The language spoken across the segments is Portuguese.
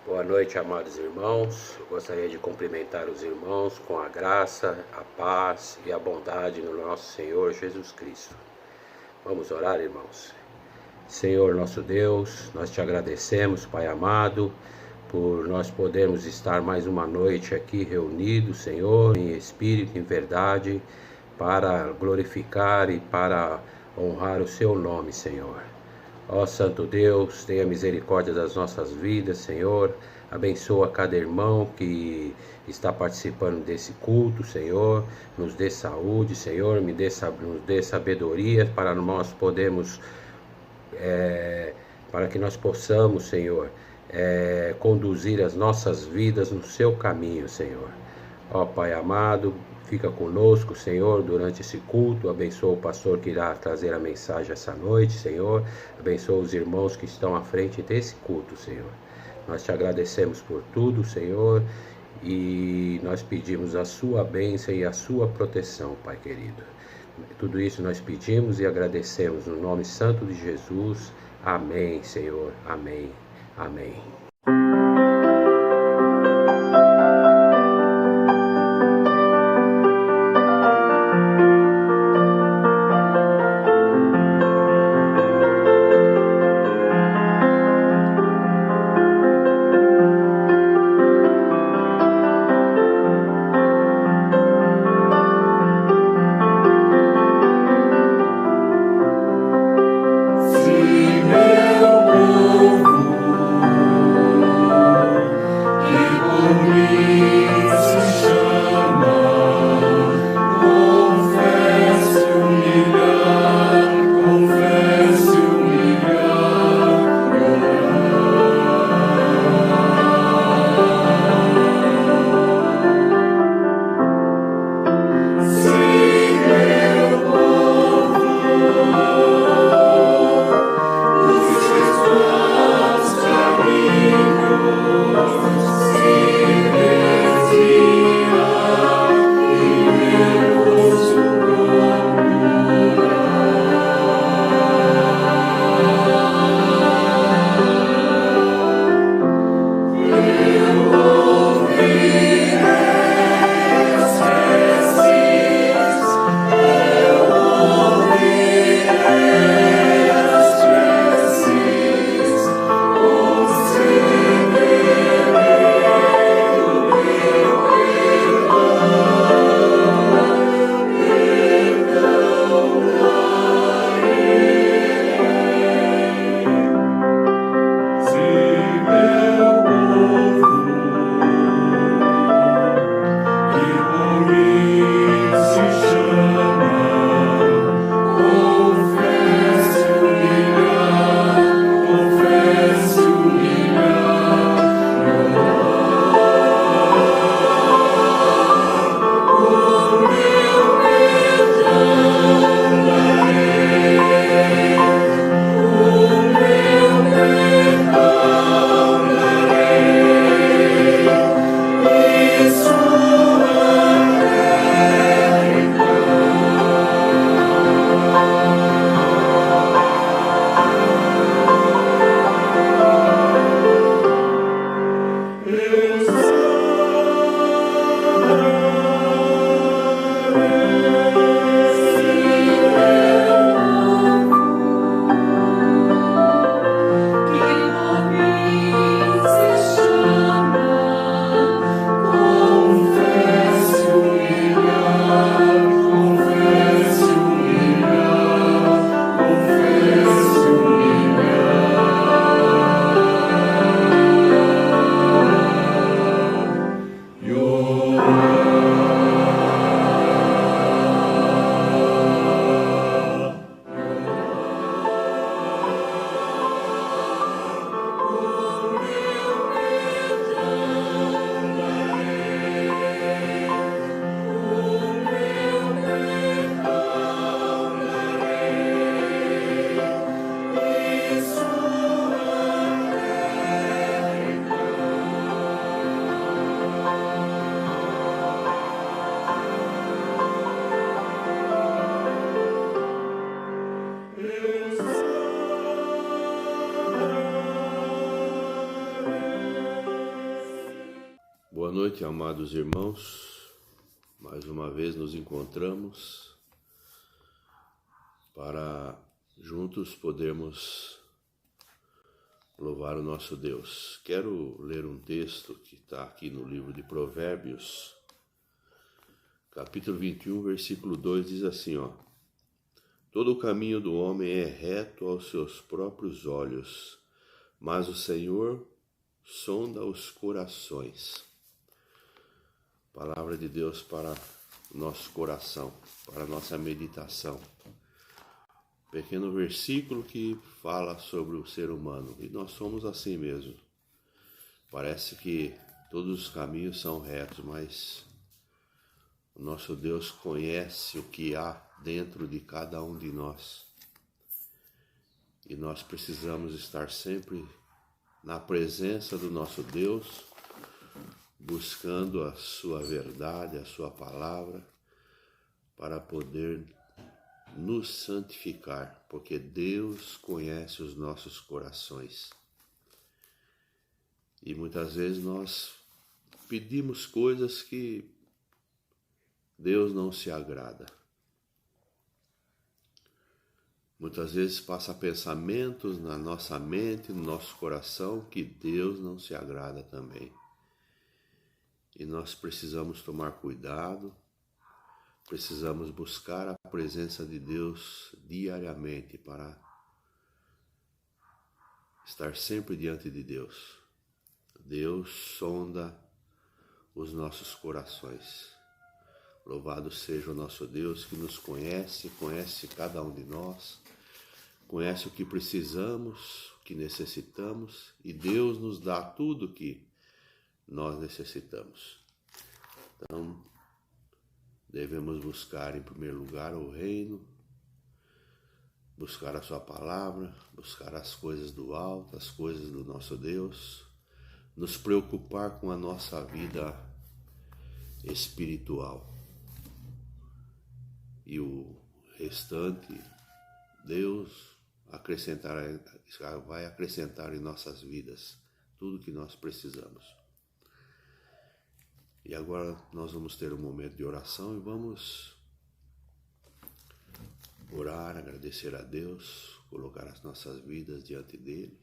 Boa noite, amados irmãos. Eu gostaria de cumprimentar os irmãos com a graça, a paz e a bondade no nosso Senhor Jesus Cristo. Vamos orar, irmãos. Senhor nosso Deus, nós te agradecemos, Pai amado, por nós podermos estar mais uma noite aqui reunidos, Senhor, em espírito, em verdade, para glorificar e para honrar o seu nome, Senhor. Ó Santo Deus, tenha misericórdia das nossas vidas, Senhor. Abençoa cada irmão que está participando desse culto, Senhor. Nos dê saúde, Senhor. Nos dê sabedoria para nós podermos, para que nós possamos, Senhor, conduzir as nossas vidas no seu caminho, Senhor. Ó Pai amado, fica conosco, Senhor, durante esse culto. Abençoa o pastor que irá trazer a mensagem essa noite, Senhor. Abençoa os irmãos que estão à frente desse culto, Senhor. Nós te agradecemos por tudo, Senhor, e nós pedimos a sua bênção e a sua proteção, Pai querido. Tudo isso nós pedimos e agradecemos no nome santo de Jesus. Amém, Senhor. Amém. Amém. Boa noite, amados irmãos. Mais uma vez nos encontramos para juntos podermos louvar o nosso Deus. Quero ler um texto que está aqui no livro de Provérbios, capítulo 21, versículo 2, diz assim, todo o caminho do homem é reto aos seus próprios olhos, mas o Senhor sonda os corações. Palavra de Deus para o nosso coração, para a nossa meditação. Pequeno versículo que fala sobre o ser humano. E nós somos assim mesmo. Parece que todos os caminhos são retos, mas o nosso Deus conhece o que há dentro de cada um de nós. E nós precisamos estar sempre na presença do nosso Deus, buscando a sua verdade, a sua palavra, para poder nos santificar, porque Deus conhece os nossos corações. E muitas vezes nós pedimos coisas que Deus não se agrada. Muitas vezes passa pensamentos na nossa mente, no nosso coração, que Deus não se agrada também. E nós precisamos tomar cuidado, precisamos buscar a presença de Deus diariamente para estar sempre diante de Deus. Deus sonda os nossos corações. Louvado seja o nosso Deus que nos conhece cada um de nós, conhece o que precisamos, o que necessitamos, e Deus nos dá tudo o que nós necessitamos. Então, devemos buscar em primeiro lugar o reino, buscar a sua palavra, buscar as coisas do alto, as coisas do nosso Deus, nos preocupar com a nossa vida espiritual. E o restante, Deus vai acrescentar em nossas vidas tudo que nós precisamos. E agora nós vamos ter um momento de oração e vamos orar, agradecer a Deus, colocar as nossas vidas diante dele,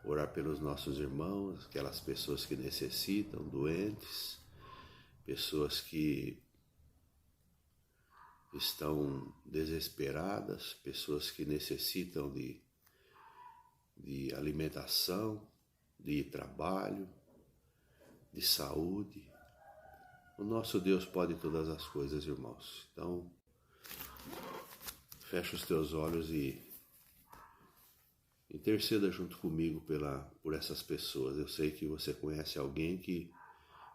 orar pelos nossos irmãos, aquelas pessoas que necessitam, doentes, pessoas que estão desesperadas, pessoas que necessitam de alimentação, de trabalho, de saúde. O nosso Deus pode todas as coisas, irmãos. Então, fecha os teus olhos e interceda junto comigo por essas pessoas. Eu sei que você conhece alguém que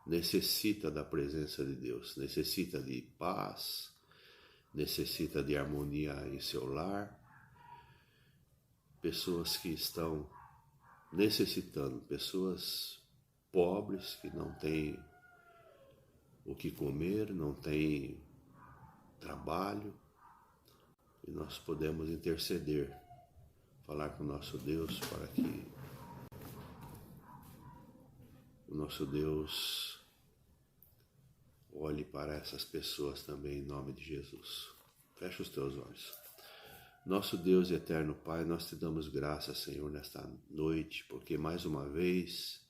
necessita da presença de Deus, necessita de paz, necessita de harmonia em seu lar. Pessoas que estão necessitando, pessoas pobres que não têm o que comer, não têm trabalho. E nós podemos interceder, falar com o nosso Deus para que o nosso Deus olhe para essas pessoas também em nome de Jesus. Fecha os teus olhos. Nosso Deus e eterno Pai, nós te damos graças, Senhor, nesta noite, porque mais uma vez,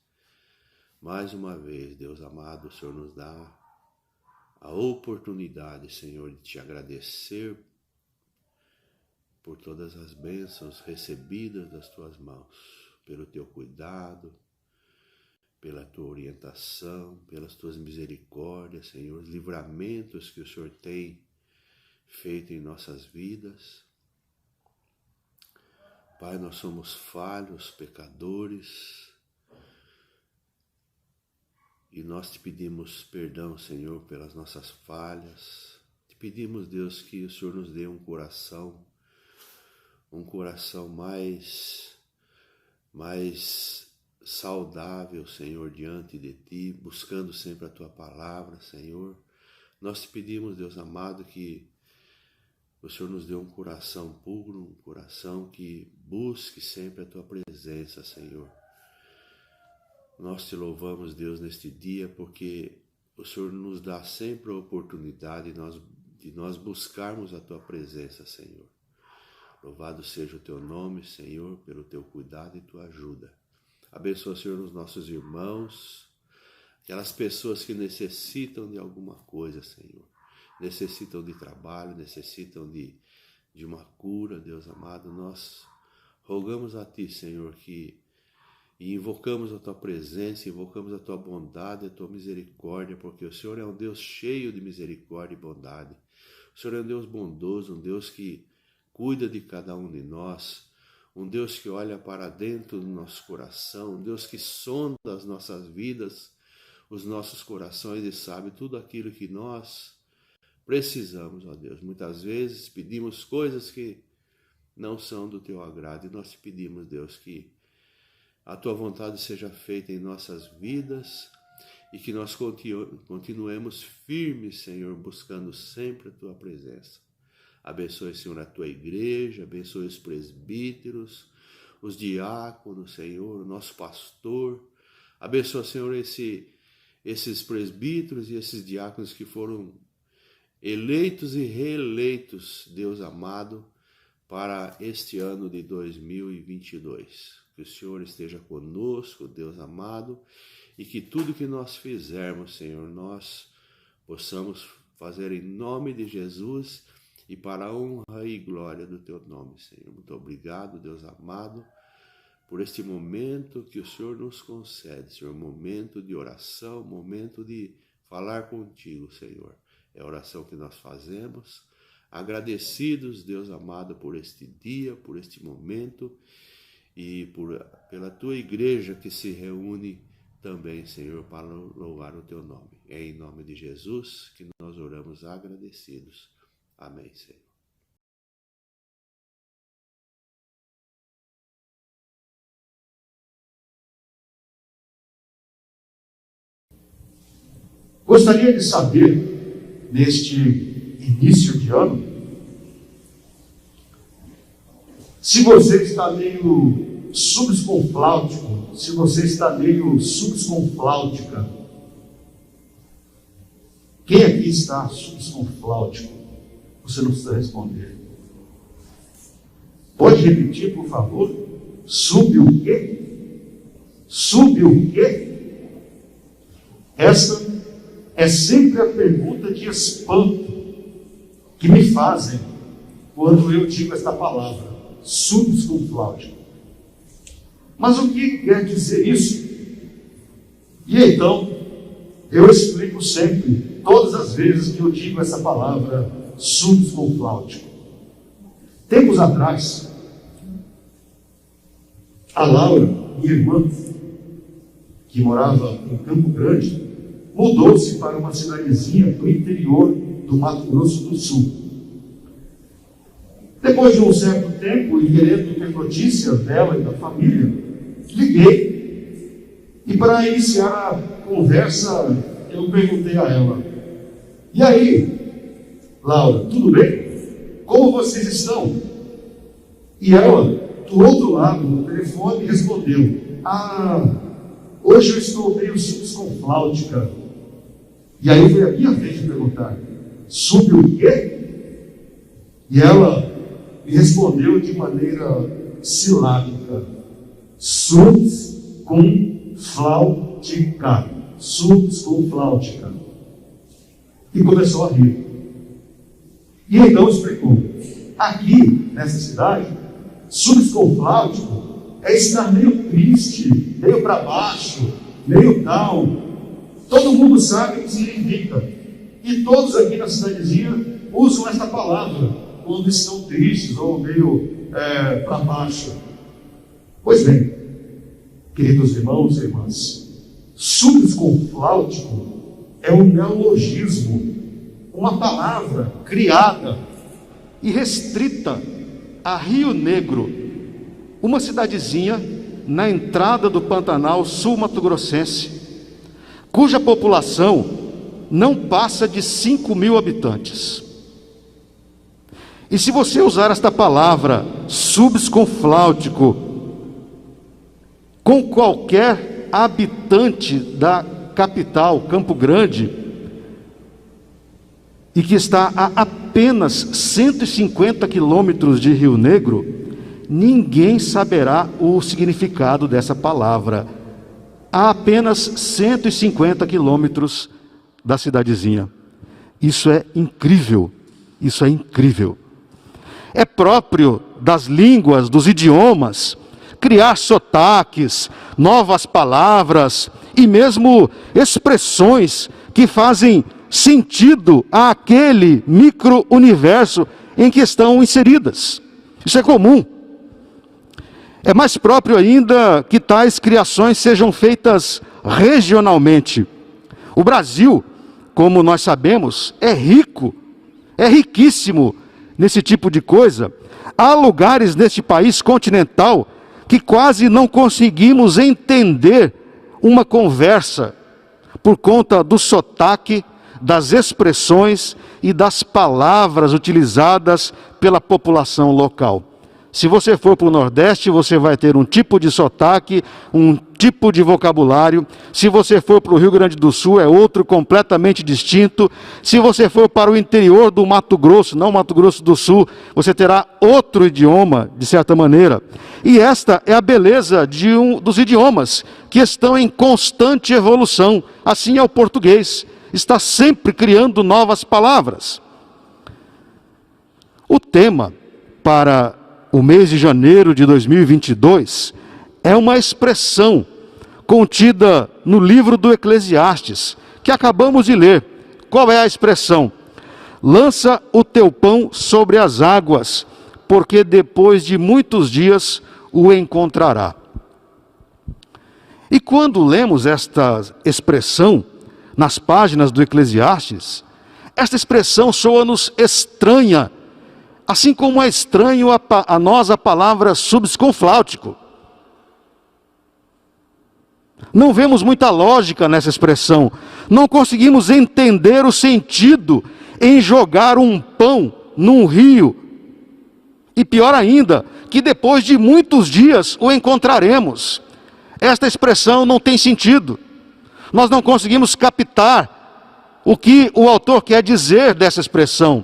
Deus amado, o Senhor nos dá a oportunidade, Senhor, de te agradecer por todas as bênçãos recebidas das tuas mãos, pelo teu cuidado, pela tua orientação, pelas tuas misericórdias, Senhor, os livramentos que o Senhor tem feito em nossas vidas. Pai, nós somos falhos, pecadores, e nós te pedimos perdão, Senhor, pelas nossas falhas. Te pedimos, Deus, que o Senhor nos dê um coração mais saudável, Senhor, diante de Ti, buscando sempre a Tua palavra, Senhor. Nós te pedimos, Deus amado, que o Senhor nos dê um coração puro, um coração que busque sempre a Tua presença, Senhor. Nós te louvamos, Deus, neste dia, porque o Senhor nos dá sempre a oportunidade de nós buscarmos a tua presença, Senhor. Louvado seja o teu nome, Senhor, pelo teu cuidado e tua ajuda. Abençoa, Senhor, os nossos irmãos, aquelas pessoas que necessitam de alguma coisa, Senhor. Necessitam de trabalho, necessitam de uma cura, Deus amado. Nós rogamos a ti, Senhor, e invocamos a tua presença, invocamos a tua bondade, a tua misericórdia, porque o Senhor é um Deus cheio de misericórdia e bondade. O Senhor é um Deus bondoso, um Deus que cuida de cada um de nós, um Deus que olha para dentro do nosso coração, um Deus que sonda as nossas vidas, os nossos corações e sabe tudo aquilo que nós precisamos, ó Deus. Muitas vezes pedimos coisas que não são do teu agrado e nós te pedimos, Deus, que a tua vontade seja feita em nossas vidas e que nós continuemos firmes, Senhor, buscando sempre a tua presença. Abençoe, Senhor, a tua igreja, abençoe os presbíteros, os diáconos, Senhor, o nosso pastor. Abençoa, Senhor, esses presbíteros e esses diáconos que foram eleitos e reeleitos, Deus amado, para este ano de 2022. Que o Senhor esteja conosco, Deus amado, e que tudo que nós fizermos, Senhor, nós possamos fazer em nome de Jesus e para a honra e glória do teu nome, Senhor. Muito obrigado, Deus amado, por este momento que o Senhor nos concede, Senhor, momento de oração, momento de falar contigo, Senhor. É a oração que nós fazemos, agradecidos, Deus amado, por este dia, por este momento e pela tua igreja que se reúne também, Senhor, para louvar o teu nome. É em nome de Jesus que nós oramos agradecidos. Amém, Senhor. Gostaria de saber, neste início de ano, se você está meio subsconfláutico, se você está meio subsconfláutica. Quem aqui está subsconfláutico? Você não precisa responder. Pode repetir, por favor? Sub o quê? Sub o quê? Essa é sempre a pergunta de espanto que me fazem quando eu digo esta palavra, subsconfláutico. Mas o que quer dizer isso? E então, eu explico sempre, todas as vezes que eu digo essa palavra, subsconfláutico. Tempos atrás, a Laura, minha irmã, que morava em Campo Grande, mudou-se para uma cidadezinha do interior do Mato Grosso do Sul. Depois de um certo tempo, e querendo ter notícia dela e da família, liguei, e para iniciar a conversa, eu perguntei a ela: e aí, Laura, tudo bem? Como vocês estão? E ela, do outro lado do telefone, respondeu: hoje eu estou meio subsconfláutica. E aí foi a minha vez de perguntar: sub o quê? E ela me respondeu de maneira silábica: subsconfláutica. Subsconfláutica. E começou a rir. E então explicou: aqui, nessa cidade, subsconfláutico é estar meio triste, meio para baixo, meio down. Todo mundo sabe o que significa. E todos aqui na cidadezinha usam esta palavra quando estão tristes ou meio para baixo. Pois bem, queridos irmãos e irmãs, subsconfláutico é um neologismo, uma palavra criada e restrita a Rio Negro, uma cidadezinha na entrada do Pantanal sul-mato-grossense, cuja população não passa de 5.000 habitantes. E se você usar esta palavra subsconfláutico com qualquer habitante da capital, Campo Grande, e que está a apenas 150 quilômetros de Rio Negro, ninguém saberá o significado dessa palavra. A apenas 150 quilômetros da cidadezinha. Isso é incrível, isso é incrível. É próprio das línguas, dos idiomas, criar sotaques, novas palavras e mesmo expressões que fazem sentido àquele micro-universo em que estão inseridas. Isso é comum. É mais próprio ainda que tais criações sejam feitas regionalmente. O Brasil, como nós sabemos, é rico, é riquíssimo nesse tipo de coisa. Há lugares neste país continental que quase não conseguimos entender uma conversa por conta do sotaque, das expressões e das palavras utilizadas pela população local. Se você for para o Nordeste, você vai ter um tipo de sotaque, um tipo de vocabulário. Se você for para o Rio Grande do Sul, é outro completamente distinto. Se você for para o interior do Mato Grosso, não Mato Grosso do Sul, você terá outro idioma, de certa maneira. E esta é a beleza dos idiomas, que estão em constante evolução. Assim é o português, está sempre criando novas palavras. O tema para o mês de janeiro de 2022 é uma expressão contida no livro do Eclesiastes, que acabamos de ler. Qual é a expressão? Lança o teu pão sobre as águas, porque depois de muitos dias o encontrará. E quando lemos esta expressão nas páginas do Eclesiastes, esta expressão soa-nos estranha, assim como é estranho a nós a palavra subsconfláutico. Não vemos muita lógica nessa expressão. Não conseguimos entender o sentido em jogar um pão num rio. E pior ainda, que depois de muitos dias o encontraremos. Esta expressão não tem sentido. Nós não conseguimos captar o que o autor quer dizer dessa expressão.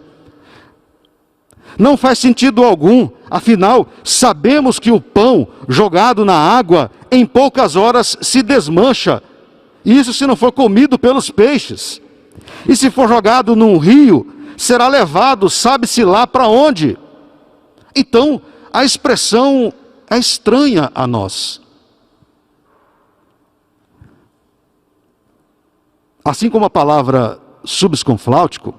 Não faz sentido algum, afinal, sabemos que o pão jogado na água, em poucas horas se desmancha. Isso se não for comido pelos peixes. E se for jogado num rio, será levado, sabe-se lá para onde. Então, a expressão é estranha a nós. Assim como a palavra subsconfláutico,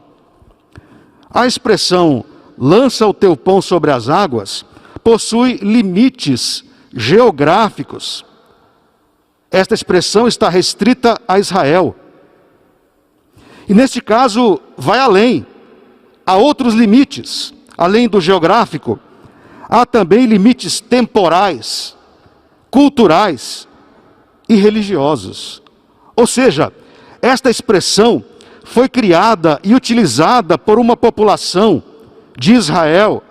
a expressão lança o teu pão sobre as águas possui limites geográficos. Esta expressão está restrita a Israel. E neste caso, vai além. Há outros limites, além do geográfico. Há também limites temporais, culturais e religiosos. Ou seja, esta expressão foi criada e utilizada por uma população de Israel,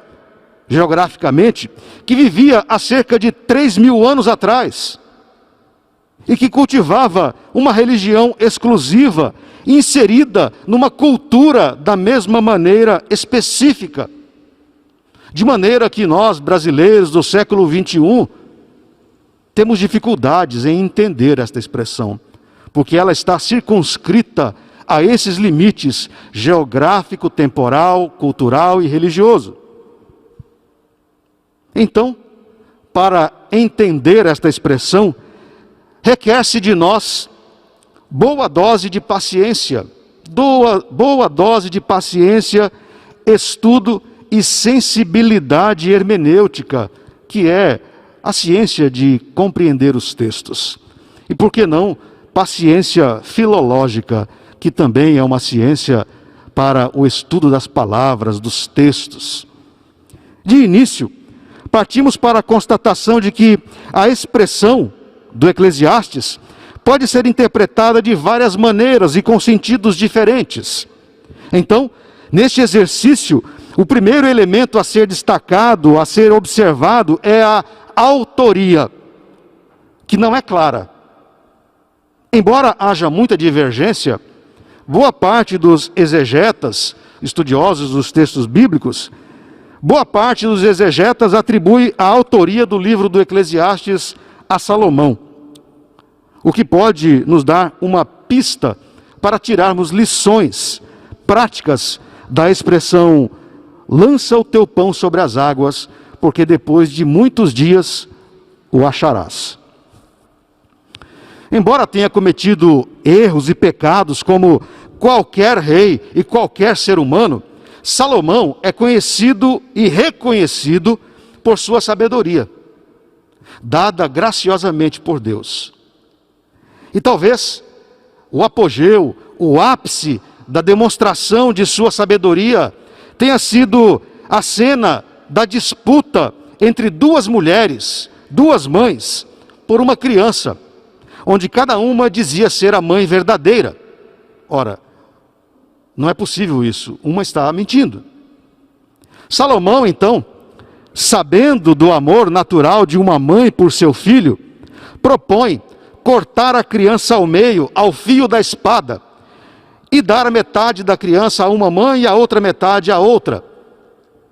geograficamente, que vivia há cerca de 3.000 anos atrás, e que cultivava uma religião exclusiva, inserida numa cultura da mesma maneira específica, de maneira que nós, brasileiros do século 21, temos dificuldades em entender esta expressão, porque ela está circunscrita a esses limites geográfico, temporal, cultural e religioso. Então, para entender esta expressão, requer-se de nós boa dose de paciência, estudo e sensibilidade hermenêutica, que é a ciência de compreender os textos. E por que não, paciência filológica, que também é uma ciência para o estudo das palavras, dos textos. De início, partimos para a constatação de que a expressão do Eclesiastes pode ser interpretada de várias maneiras e com sentidos diferentes. Então, neste exercício, o primeiro elemento a ser destacado, a ser observado, é a autoria, que não é clara. Embora haja muita divergência, boa parte dos exegetas, estudiosos dos textos bíblicos, boa parte dos exegetas atribui a autoria do livro do Eclesiastes a Salomão, o que pode nos dar uma pista para tirarmos lições práticas da expressão lança o teu pão sobre as águas, porque depois de muitos dias o acharás. Embora tenha cometido erros e pecados como qualquer rei e qualquer ser humano, Salomão é conhecido e reconhecido por sua sabedoria, dada graciosamente por Deus. E talvez o apogeu, o ápice da demonstração de sua sabedoria tenha sido a cena da disputa entre duas mulheres, duas mães, por uma criança, onde cada uma dizia ser a mãe verdadeira. Ora, não é possível isso, uma está mentindo. Salomão, então, sabendo do amor natural de uma mãe por seu filho, propõe cortar a criança ao meio, ao fio da espada, e dar a metade da criança a uma mãe e a outra metade a outra,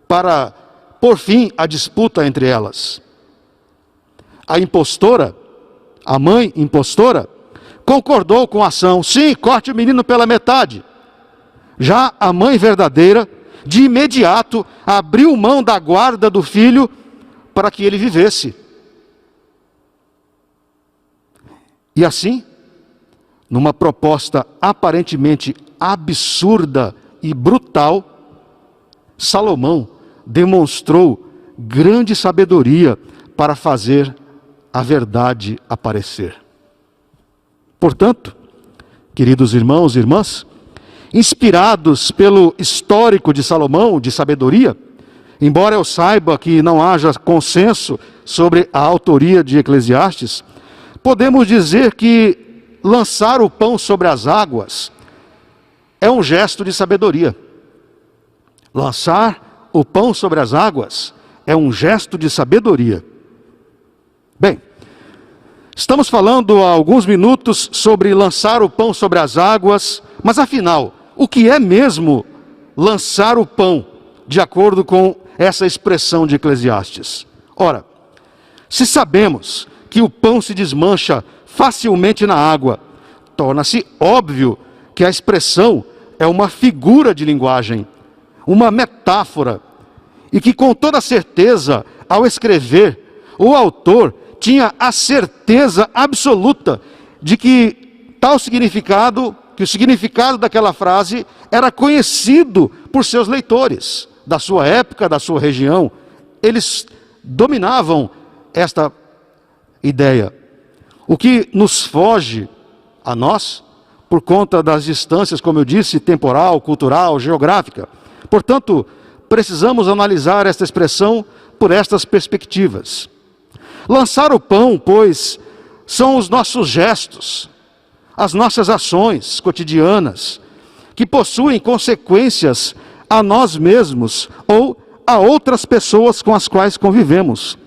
para pôr fim à disputa entre elas. A impostora, a mãe impostora, concordou com a ação. Sim, corte o menino pela metade. Já a mãe verdadeira, de imediato, abriu mão da guarda do filho para que ele vivesse. E assim, numa proposta aparentemente absurda e brutal, Salomão demonstrou grande sabedoria para fazer a verdade aparecer. Portanto, queridos irmãos e irmãs, inspirados pelo histórico de Salomão, de sabedoria, embora eu saiba que não haja consenso sobre a autoria de Eclesiastes, podemos dizer que lançar o pão sobre as águas é um gesto de sabedoria. Lançar o pão sobre as águas é um gesto de sabedoria. Bem, estamos falando há alguns minutos sobre lançar o pão sobre as águas, mas afinal, o que é mesmo lançar o pão, de acordo com essa expressão de Eclesiastes? Ora, se sabemos que o pão se desmancha facilmente na água, torna-se óbvio que a expressão é uma figura de linguagem, uma metáfora, e que com toda certeza, ao escrever, o autor tinha a certeza absoluta de que tal significado, que o significado daquela frase era conhecido por seus leitores, da sua época, da sua região. Eles dominavam esta ideia. O que nos foge a nós, por conta das distâncias, como eu disse, temporal, cultural, geográfica. Portanto, precisamos analisar esta expressão por estas perspectivas. Lançar o pão, pois, são os nossos gestos, as nossas ações cotidianas, que possuem consequências a nós mesmos ou a outras pessoas com as quais convivemos.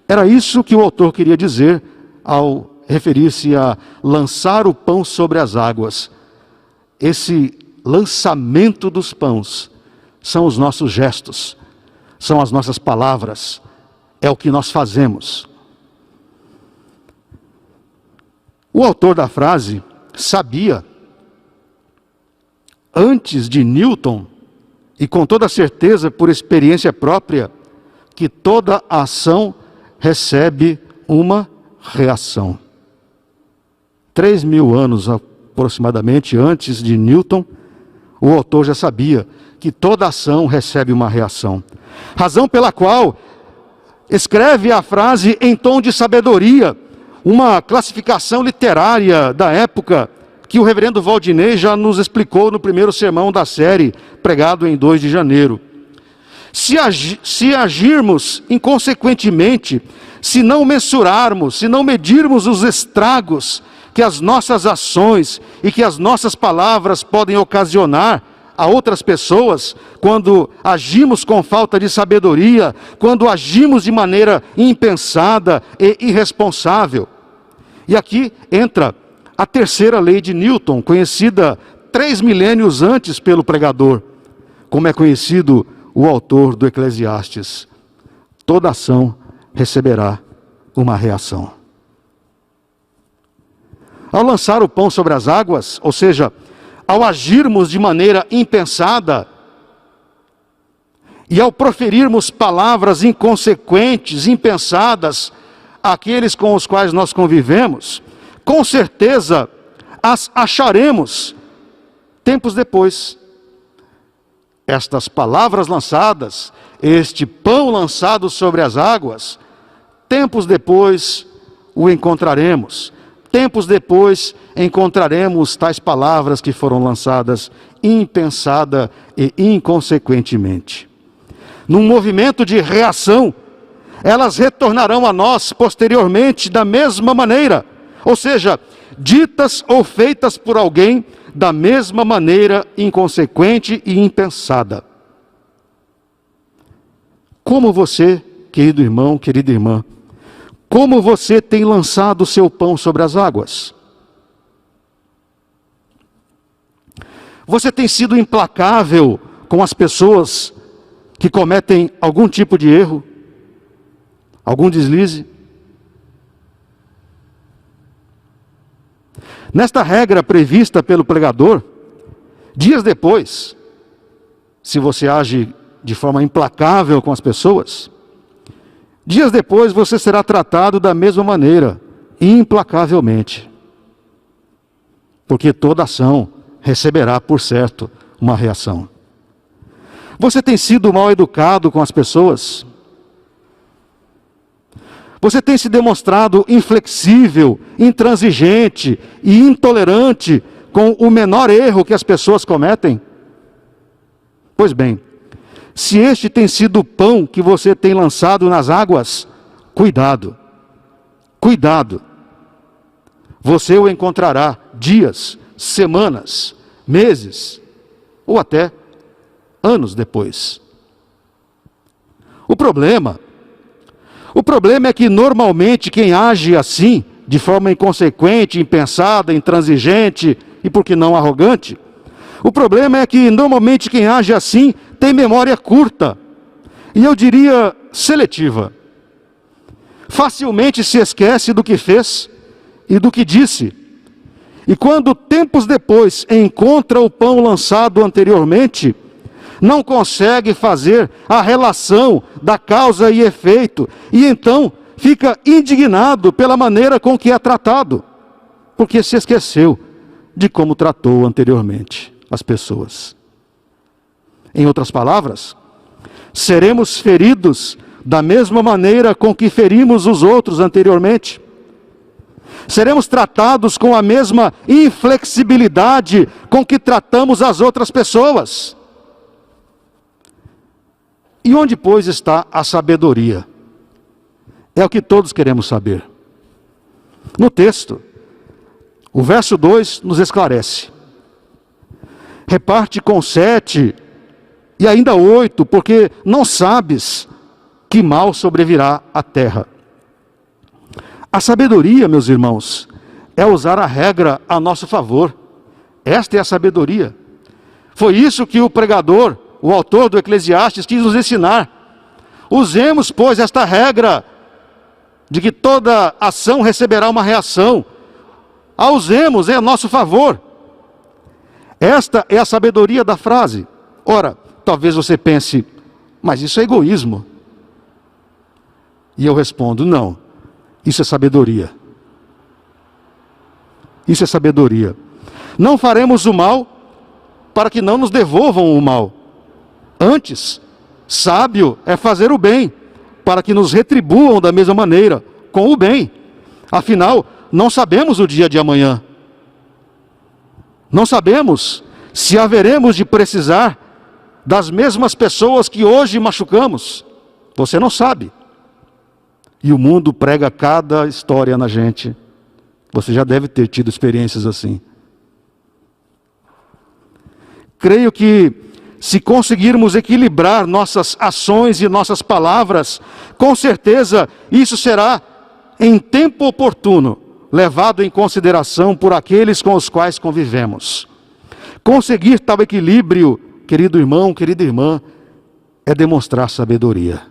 Era isso que o autor queria dizer ao referir-se a lançar o pão sobre as águas. Esse lançamento dos pães são os nossos gestos, são as nossas palavras, é o que nós fazemos. O autor da frase sabia, antes de Newton, e com toda certeza por experiência própria, que toda ação recebe uma reação. 3.000 anos aproximadamente antes de Newton, o autor já sabia que toda ação recebe uma reação. Razão pela qual escreve a frase em tom de sabedoria, uma classificação literária da época que o reverendo Valdinei já nos explicou no primeiro sermão da série, pregado em 2 de janeiro. Se agirmos inconsequentemente, se não mensurarmos, se não medirmos os estragos que as nossas ações e que as nossas palavras podem ocasionar a outras pessoas, quando agimos com falta de sabedoria, quando agimos de maneira impensada e irresponsável. E aqui entra a terceira lei de Newton, conhecida 3 milênios antes pelo pregador, como é conhecido o autor do Eclesiastes: toda ação receberá uma reação. Ao lançar o pão sobre as águas, ou seja, ao agirmos de maneira impensada, e ao proferirmos palavras inconsequentes, impensadas, àqueles com os quais nós convivemos, com certeza as acharemos tempos depois. Estas palavras lançadas, este pão lançado sobre as águas, tempos depois o encontraremos. Tempos depois encontraremos tais palavras que foram lançadas impensada e inconsequentemente. Num movimento de reação, elas retornarão a nós posteriormente da mesma maneira, ou seja, ditas ou feitas por alguém da mesma maneira inconsequente e impensada. Como você, querido irmão, querida irmã, como você tem lançado o seu pão sobre as águas? Você tem sido implacável com as pessoas que cometem algum tipo de erro, algum deslize? Nesta regra prevista pelo pregador, dias depois, se você age de forma implacável com as pessoas, dias depois você será tratado da mesma maneira, implacavelmente. Porque toda ação receberá, por certo, uma reação. Você tem sido mal educado com as pessoas? Você tem se demonstrado inflexível, intransigente e intolerante com o menor erro que as pessoas cometem? Pois bem, se este tem sido o pão que você tem lançado nas águas, cuidado, cuidado. Você o encontrará dias, semanas, meses ou até anos depois. O problema é que normalmente quem age assim, de forma inconsequente, impensada, intransigente e por que não arrogante, o problema é que normalmente quem age assim tem memória curta, e eu diria seletiva. Facilmente se esquece do que fez e do que disse. E quando tempos depois encontra o pão lançado anteriormente, não consegue fazer a relação da causa e efeito, e então fica indignado pela maneira com que é tratado, porque se esqueceu de como tratou anteriormente as pessoas. Em outras palavras, seremos feridos da mesma maneira com que ferimos os outros anteriormente. Seremos tratados com a mesma inflexibilidade com que tratamos as outras pessoas. E onde, pois, está a sabedoria? É o que todos queremos saber. No texto, o verso 2 nos esclarece. Reparte com 7 e ainda 8, porque não sabes que mal sobrevirá à terra. A sabedoria, meus irmãos, é usar a regra a nosso favor. Esta é a sabedoria. Foi isso que o pregador, o autor do Eclesiastes, quis nos ensinar. Usemos, pois, esta regra de que toda ação receberá uma reação. A usemos em nosso favor. Esta é a sabedoria da frase. Ora, talvez você pense, mas isso é egoísmo. E eu respondo, não, isso é sabedoria. Isso é sabedoria. Não faremos o mal para que não nos devolvam o mal. Antes, sábio é fazer o bem, para que nos retribuam da mesma maneira, com o bem. Afinal, não sabemos o dia de amanhã. Não sabemos se haveremos de precisar das mesmas pessoas que hoje machucamos. Você não sabe. E o mundo prega cada história na gente. Você já deve ter tido experiências assim. Creio que se conseguirmos equilibrar nossas ações e nossas palavras, com certeza isso será em tempo oportuno levado em consideração por aqueles com os quais convivemos. Conseguir tal equilíbrio, querido irmão, querida irmã, é demonstrar sabedoria.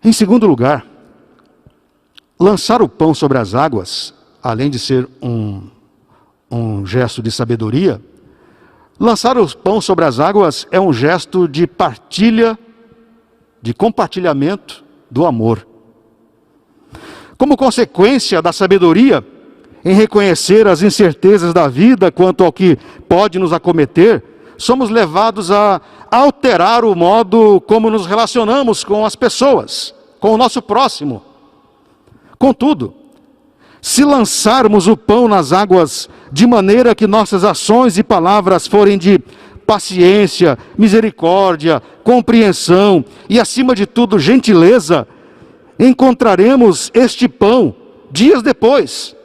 Em segundo lugar, lançar o pão sobre as águas, além de ser um gesto de sabedoria, lançar o pão sobre as águas é um gesto de partilha, de compartilhamento do amor. Como consequência da sabedoria, em reconhecer as incertezas da vida quanto ao que pode nos acometer, somos levados a alterar o modo como nos relacionamos com as pessoas, com o nosso próximo. Contudo, se lançarmos o pão nas águas de maneira que nossas ações e palavras forem de paciência, misericórdia, compreensão e, acima de tudo, gentileza, encontraremos este pão dias depois.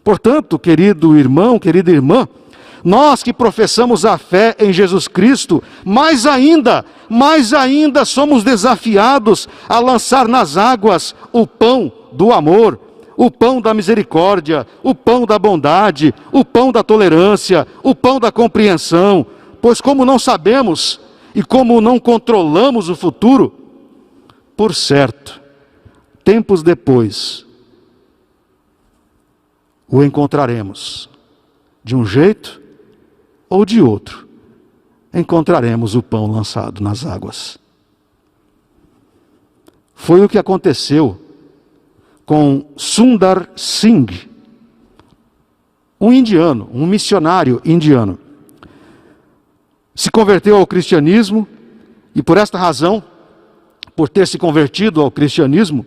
Portanto, querido irmão, querida irmã, nós que professamos a fé em Jesus Cristo, mais ainda somos desafiados a lançar nas águas o pão do amor, o pão da misericórdia, o pão da bondade, o pão da tolerância, o pão da compreensão, pois como não sabemos e como não controlamos o futuro, por certo, tempos depois, o encontraremos de um jeito ou de outro, encontraremos o pão lançado nas águas. Foi o que aconteceu com Sundar Singh, um indiano, um missionário indiano. Se converteu ao cristianismo e por esta razão, por ter se convertido ao cristianismo,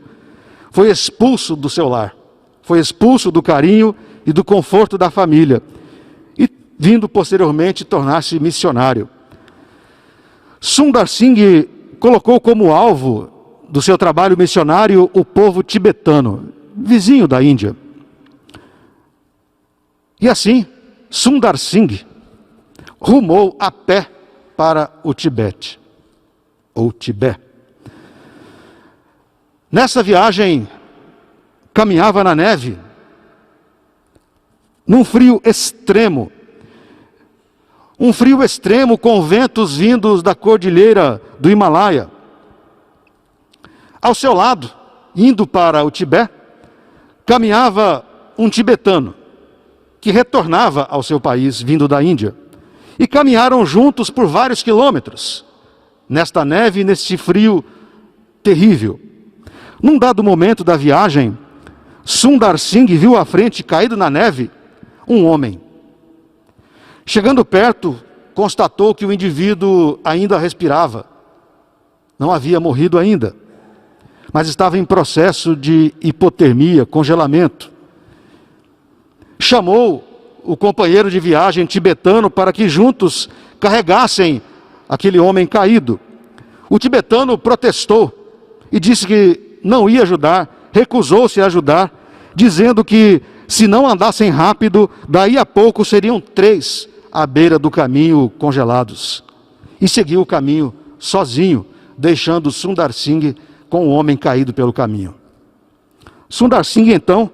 foi expulso do seu lar, foi expulso do carinho e do conforto da família, e vindo posteriormente tornar-se missionário. Sundar Singh colocou como alvo do seu trabalho missionário o povo tibetano, vizinho da Índia. E assim, Sundar Singh rumou a pé para o Tibete, ou Tibete. Nessa viagem, caminhava na neve, num frio extremo. Um frio extremo com ventos vindos da cordilheira do Himalaia. Ao seu lado, indo para o Tibete, caminhava um tibetano, que retornava ao seu país, vindo da Índia. E caminharam juntos por vários quilômetros, nesta neve e neste frio terrível. Num dado momento da viagem, Sundar Singh viu à frente, caído na neve, um homem. Chegando perto, constatou que o indivíduo ainda respirava. Não havia morrido ainda, mas estava em processo de hipotermia, congelamento. Chamou o companheiro de viagem tibetano para que juntos carregassem aquele homem caído. O tibetano protestou e disse que não ia ajudar, recusou-se a ajudar, dizendo que se não andassem rápido, daí a pouco seriam 3 à beira do caminho congelados. E seguiu o caminho sozinho, deixando Sundar Singh com o homem caído pelo caminho. Sundar Singh então,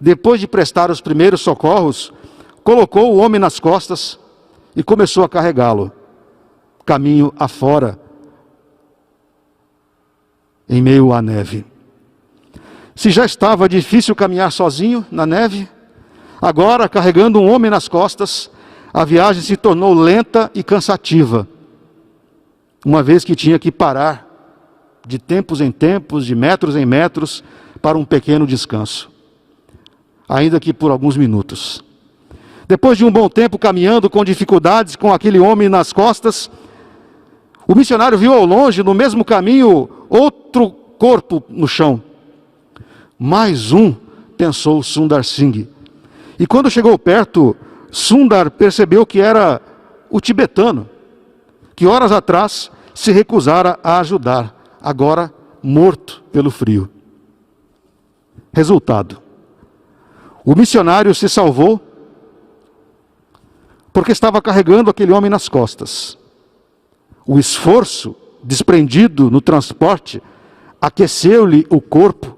depois de prestar os primeiros socorros, colocou o homem nas costas e começou a carregá-lo, caminho afora, em meio à neve. Se já estava difícil caminhar sozinho na neve, agora, carregando um homem nas costas, a viagem se tornou lenta e cansativa, uma vez que tinha que parar de tempos em tempos, de metros em metros, para um pequeno descanso, ainda que por alguns minutos. Depois de um bom tempo caminhando com dificuldades, com aquele homem nas costas, o missionário viu ao longe, no mesmo caminho, outro corpo no chão. Mais um, pensou Sundar Singh. E quando chegou perto, Sundar percebeu que era o tibetano, que horas atrás se recusara a ajudar, agora morto pelo frio. Resultado: o missionário se salvou porque estava carregando aquele homem nas costas. O esforço desprendido no transporte aqueceu-lhe o corpo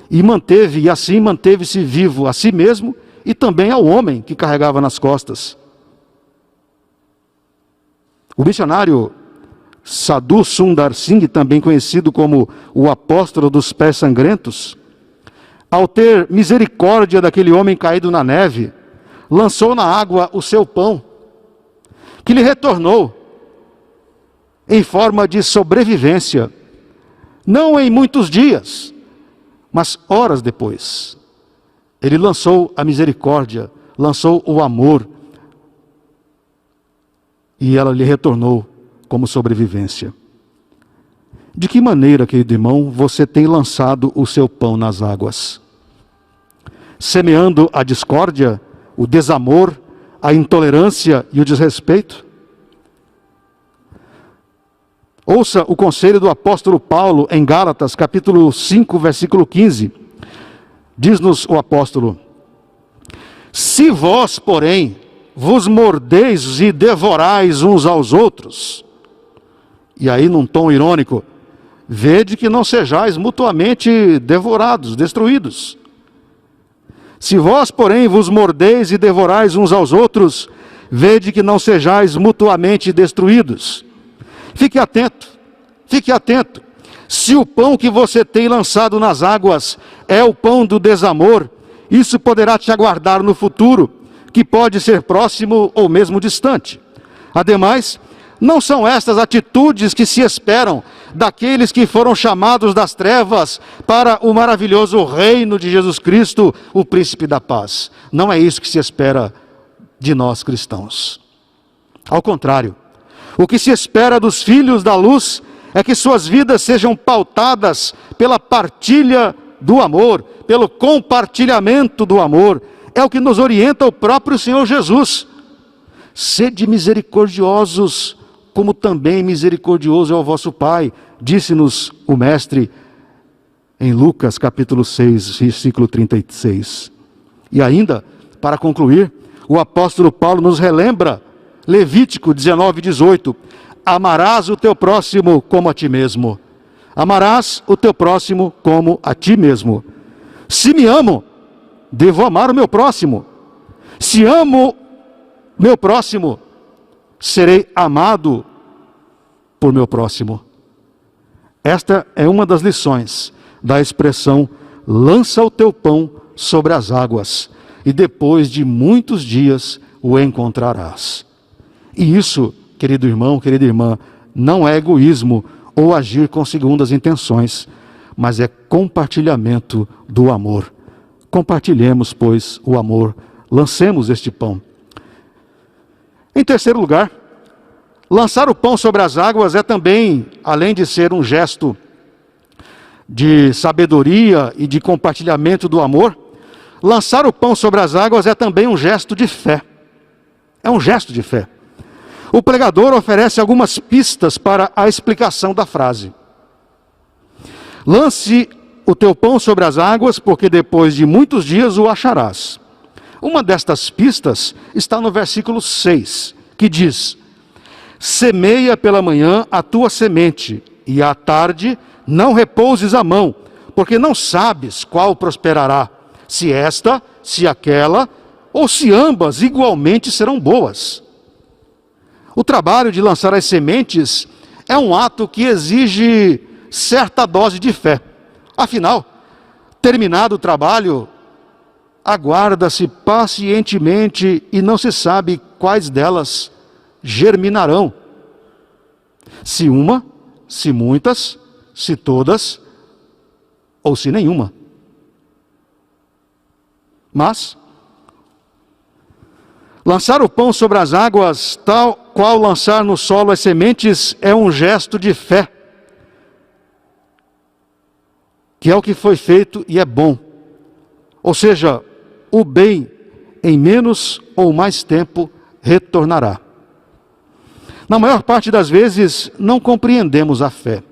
e assim manteve-se vivo a si mesmo e também ao homem que carregava nas costas. O missionário Sadhu Sundar Singh, também conhecido como o apóstolo dos pés sangrentos, ao ter misericórdia daquele homem caído na neve, lançou na água o seu pão, que lhe retornou em forma de sobrevivência, não em muitos dias, mas horas depois. Ele lançou a misericórdia, lançou o amor, e ela lhe retornou como sobrevivência. De que maneira, querido irmão, você tem lançado o seu pão nas águas? Semeando a discórdia, o desamor, a intolerância e o desrespeito? Ouça o conselho do apóstolo Paulo em Gálatas, capítulo 5, versículo 15. Diz-nos o apóstolo: se vós, porém, vos mordeis e devorais uns aos outros, e aí num tom irônico, vede que não sejais mutuamente devorados, destruídos. Se vós, porém, vos mordeis e devorais uns aos outros, vede que não sejais mutuamente destruídos. Fique atento, fique atento. Se o pão que você tem lançado nas águas é o pão do desamor, isso poderá te aguardar no futuro, que pode ser próximo ou mesmo distante. Ademais, não são estas atitudes que se esperam daqueles que foram chamados das trevas para o maravilhoso reino de Jesus Cristo, o príncipe da paz. Não é isso que se espera de nós cristãos. Ao contrário, o que se espera dos filhos da luz é que suas vidas sejam pautadas pela partilha do amor, pelo compartilhamento do amor. É o que nos orienta o próprio Senhor Jesus. Sede misericordiosos, como também misericordioso é o vosso Pai, disse-nos o Mestre em Lucas capítulo 6, versículo 36. E ainda, para concluir, o apóstolo Paulo nos relembra Levítico 19, 18. Amarás o teu próximo como a ti mesmo. Amarás o teu próximo como a ti mesmo. Se me amo, devo amar o meu próximo. Se amo meu próximo, serei amado por meu próximo. Esta é uma das lições da expressão lança o teu pão sobre as águas e depois de muitos dias o encontrarás. E isso, querido irmão, querida irmã, não é egoísmo ou agir com segundas intenções, mas é compartilhamento do amor. Compartilhemos, pois, o amor, lancemos este pão. Em terceiro lugar, lançar o pão sobre as águas é também, além de ser um gesto de sabedoria e de compartilhamento do amor, lançar o pão sobre as águas é também um gesto de fé. É um gesto de fé. O pregador oferece algumas pistas para a explicação da frase. Lance o teu pão sobre as águas, porque depois de muitos dias o acharás. Uma destas pistas está no versículo 6, que diz: semeia pela manhã a tua semente, e à tarde não repouses a mão, porque não sabes qual prosperará, se esta, se aquela, ou se ambas igualmente serão boas. O trabalho de lançar as sementes é um ato que exige certa dose de fé. Afinal, terminado o trabalho, aguarda-se pacientemente e não se sabe quais delas germinarão. Se uma, se muitas, se todas, ou se nenhuma. Mas lançar o pão sobre as águas, tal qual lançar no solo as sementes, é um gesto de fé, que é o que foi feito e é bom. Ou seja, o bem em menos ou mais tempo retornará. Na maior parte das vezes não compreendemos a fé.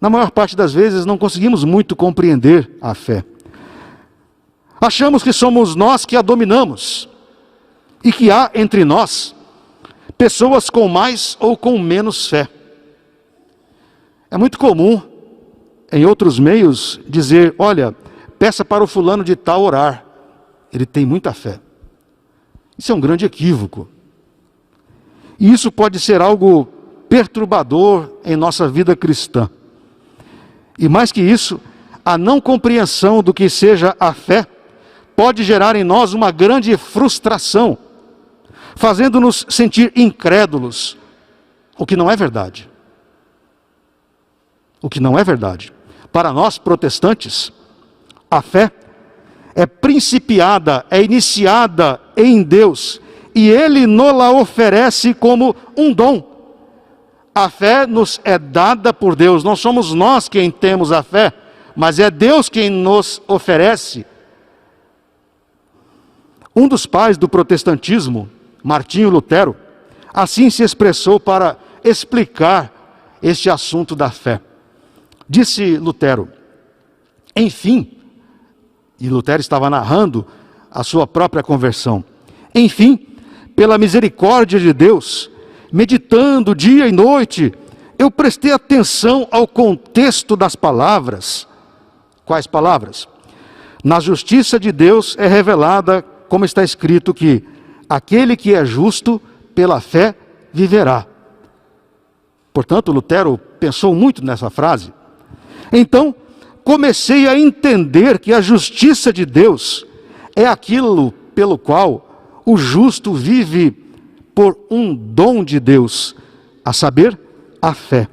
Na maior parte das vezes não conseguimos muito compreender a fé. Achamos que somos nós que a dominamos e que há entre nós pessoas com mais ou com menos fé. É muito comum, em outros meios, dizer: olha, peça para o fulano de tal orar, ele tem muita fé. Isso é um grande equívoco. E isso pode ser algo perturbador em nossa vida cristã. E mais que isso, a não compreensão do que seja a fé pode gerar em nós uma grande frustração, fazendo-nos sentir incrédulos, o que não é verdade. O que não é verdade. Para nós protestantes, a fé é principiada, é iniciada em Deus, e Ele nos-la oferece como um dom. A fé nos é dada por Deus, não somos nós quem temos a fé, mas é Deus quem nos oferece. Um dos pais do protestantismo, Martinho Lutero, assim se expressou para explicar este assunto da fé. Disse Lutero: enfim, e Lutero estava narrando a sua própria conversão, enfim, pela misericórdia de Deus, meditando dia e noite, eu prestei atenção ao contexto das palavras. Quais palavras? Na justiça de Deus é revelada, como está escrito, que aquele que é justo pela fé viverá. Portanto, Lutero pensou muito nessa frase. Então, comecei a entender que a justiça de Deus é aquilo pelo qual o justo vive por um dom de Deus, a saber, a fé.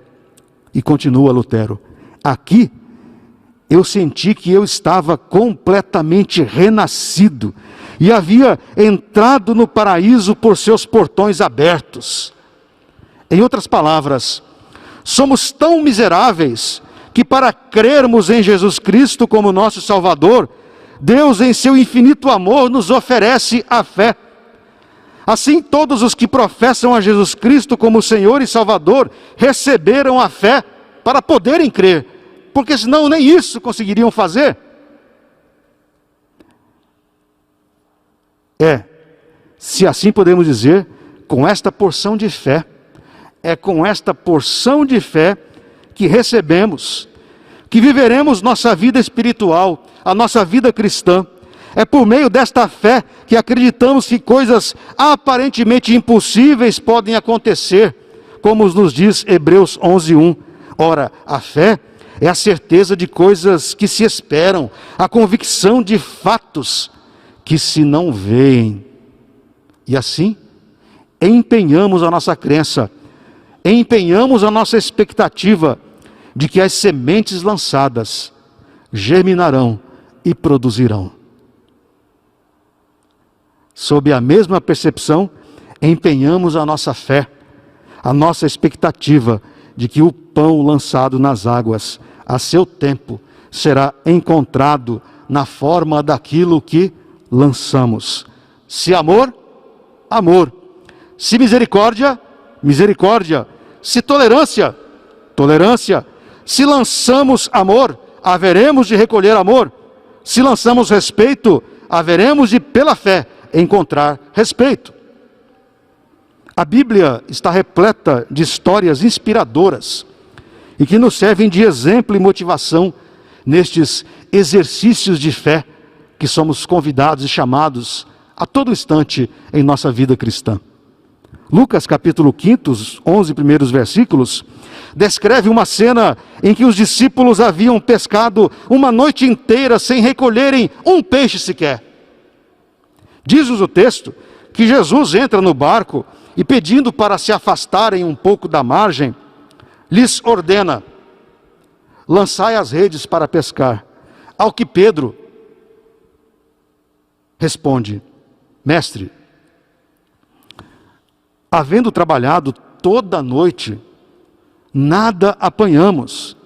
E continua Lutero: aqui eu senti que eu estava completamente renascido e havia entrado no paraíso por seus portões abertos. Em outras palavras, somos tão miseráveis que, para crermos em Jesus Cristo como nosso Salvador, Deus, em seu infinito amor, nos oferece a fé. Assim, todos os que professam a Jesus Cristo como Senhor e Salvador receberam a fé para poderem crer, porque senão nem isso conseguiriam fazer. Se assim podemos dizer, com esta porção de fé, é com esta porção de fé que recebemos, que viveremos nossa vida espiritual, a nossa vida cristã. É por meio desta fé que acreditamos que coisas aparentemente impossíveis podem acontecer, como nos diz Hebreus 11:1. Ora, a fé é a certeza de coisas que se esperam, a convicção de fatos que se não veem. E assim, empenhamos a nossa crença, empenhamos a nossa expectativa de que as sementes lançadas germinarão e produzirão. Sob a mesma percepção, empenhamos a nossa fé, a nossa expectativa de que o pão lançado nas águas, a seu tempo, será encontrado na forma daquilo que lançamos. Se amor, amor. Se misericórdia, misericórdia. Se tolerância, tolerância. Se lançamos amor, haveremos de recolher amor. Se lançamos respeito, haveremos de, pela fé, encontrar respeito. A Bíblia está repleta de histórias inspiradoras e que nos servem de exemplo e motivação nestes exercícios de fé que somos convidados e chamados a todo instante em nossa vida cristã. Lucas capítulo 5, os 11 primeiros versículos, descreve uma cena em que os discípulos haviam pescado uma noite inteira sem recolherem um peixe sequer. Diz-nos o texto que Jesus entra no barco e, pedindo para se afastarem um pouco da margem, lhes ordena: lançai as redes para pescar. Ao que Pedro responde: mestre, havendo trabalhado toda a noite, nada apanhamos,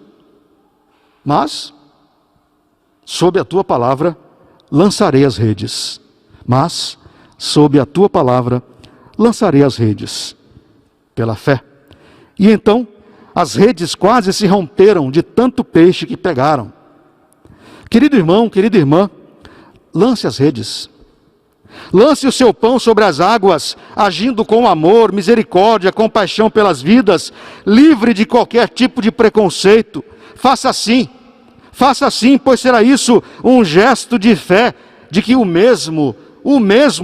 mas, sob a tua palavra, lançarei as redes. Mas, sob a tua palavra, lançarei as redes, pela fé. E então, as redes quase se romperam de tanto peixe que pegaram. Querido irmão, querida irmã, lance as redes. Lance o seu pão sobre as águas, agindo com amor, misericórdia, compaixão pelas vidas, livre de qualquer tipo de preconceito. Faça assim, pois será isso um gesto de fé, de que o mesmo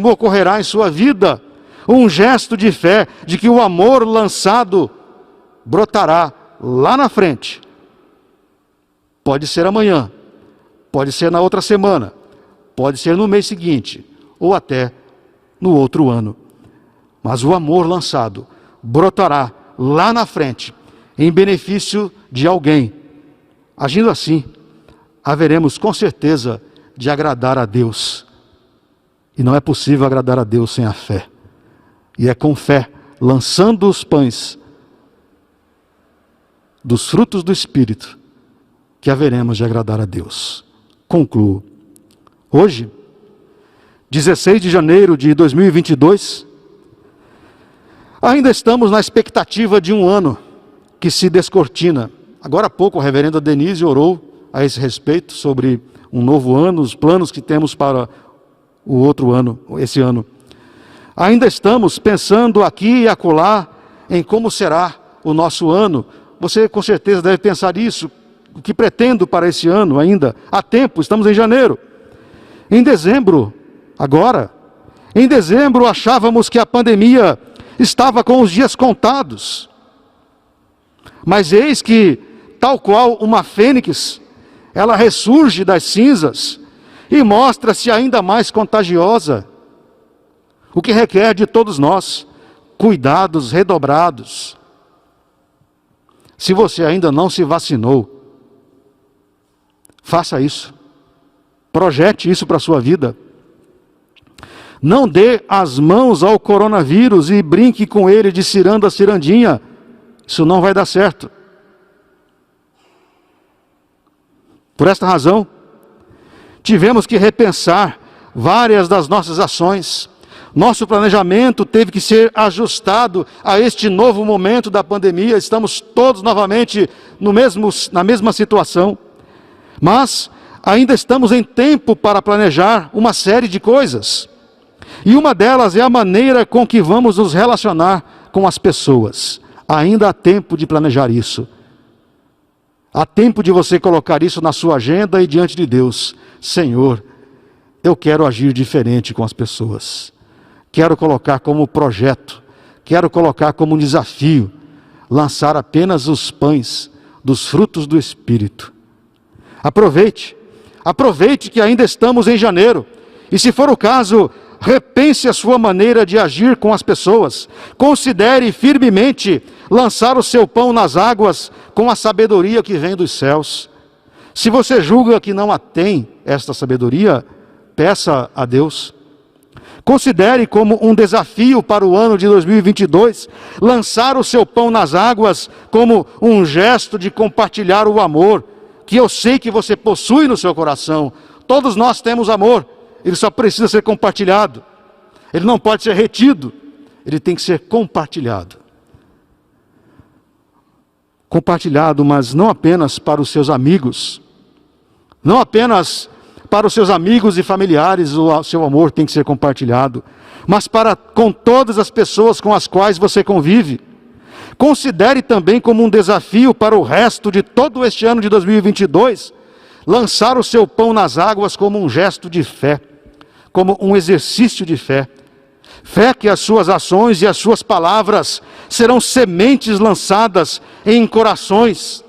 ocorrerá em sua vida. Um gesto de fé, de que o amor lançado brotará lá na frente. Pode ser amanhã, pode ser na outra semana, pode ser no mês seguinte, ou até no outro ano. Mas o amor lançado brotará lá na frente, em benefício de alguém. Agindo assim, haveremos com certeza de agradar a Deus. E não é possível agradar a Deus sem a fé. E é com fé, lançando os pães dos frutos do Espírito, que haveremos de agradar a Deus. Concluo. Hoje, 16 de janeiro de 2022, ainda estamos na expectativa de um ano que se descortina. Agora há pouco a reverenda Denise orou a esse respeito sobre um novo ano, os planos que temos para o outro ano, esse ano. Ainda estamos pensando aqui e acolá em como será o nosso ano. Você com certeza deve pensar isso, o que pretendo para esse ano ainda. Há tempo, estamos em janeiro. Em dezembro, achávamos que a pandemia estava com os dias contados. Mas eis que, tal qual uma fênix, ela ressurge das cinzas e mostra-se ainda mais contagiosa, o que requer de todos nós cuidados redobrados. Se você ainda não se vacinou, faça isso, projete isso para a sua vida. Não dê as mãos ao coronavírus e brinque com ele de ciranda a cirandinha, isso não vai dar certo. Por esta razão, tivemos que repensar várias das nossas ações. Nosso planejamento teve que ser ajustado a este novo momento da pandemia. Estamos todos novamente na mesma situação. Mas ainda estamos em tempo para planejar uma série de coisas. E uma delas é a maneira com que vamos nos relacionar com as pessoas. Ainda há tempo de planejar isso. Há tempo de você colocar isso na sua agenda e diante de Deus. Senhor, eu quero agir diferente com as pessoas. Quero colocar como projeto, quero colocar como um desafio, lançar apenas os pães dos frutos do Espírito. Aproveite que ainda estamos em janeiro. E se for o caso, repense a sua maneira de agir com as pessoas. Considere firmemente lançar o seu pão nas águas com a sabedoria que vem dos céus. Se você julga que não a tem esta sabedoria, peça a Deus. Considere como um desafio para o ano de 2022, lançar o seu pão nas águas como um gesto de compartilhar o amor, que eu sei que você possui no seu coração. Todos nós temos amor, ele só precisa ser compartilhado. Ele não pode ser retido, ele tem que ser compartilhado. Compartilhado, mas não apenas para os seus amigos, não apenas para os seus amigos e familiares o seu amor tem que ser compartilhado, mas com todas as pessoas com as quais você convive. Considere também como um desafio para o resto de todo este ano de 2022, lançar o seu pão nas águas como um gesto de fé, como um exercício de fé. Fé que as suas ações e as suas palavras serão sementes lançadas em corações,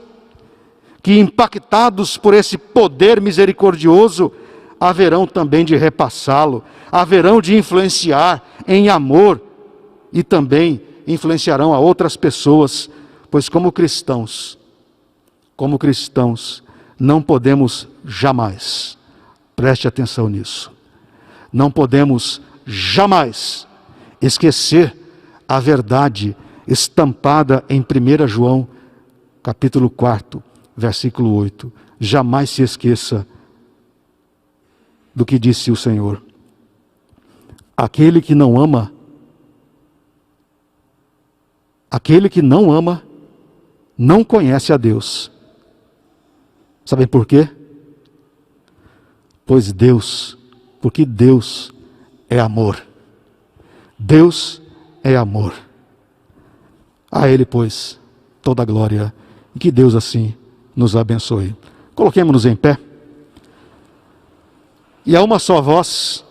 que impactados por esse poder misericordioso, haverão também de repassá-lo, haverão de influenciar em amor e também influenciarão a outras pessoas, pois como cristãos, não podemos jamais, preste atenção nisso, não podemos jamais esquecer a verdade estampada em 1 João, capítulo 4, versículo 8. Jamais se esqueça do que disse o Senhor. Aquele que não ama, não conhece a Deus. Sabem por quê? Porque Deus é amor. Deus é amor. A Ele, pois, toda a glória, e que Deus assim nos abençoe. Coloquemo-nos em pé. E a uma só voz,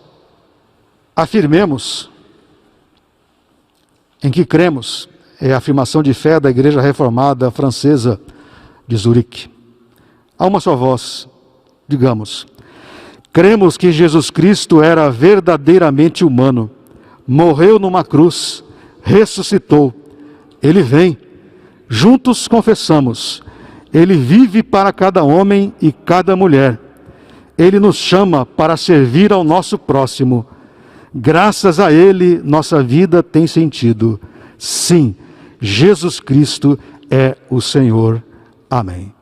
afirmemos em que cremos. É a afirmação de fé da Igreja Reformada Francesa de Zurique. A uma só voz, digamos: cremos que Jesus Cristo era verdadeiramente humano, morreu numa cruz, ressuscitou, Ele vem. Juntos confessamos: Ele vive para cada homem e cada mulher. Ele nos chama para servir ao nosso próximo. Graças a Ele, nossa vida tem sentido. Sim, Jesus Cristo é o Senhor. Amém.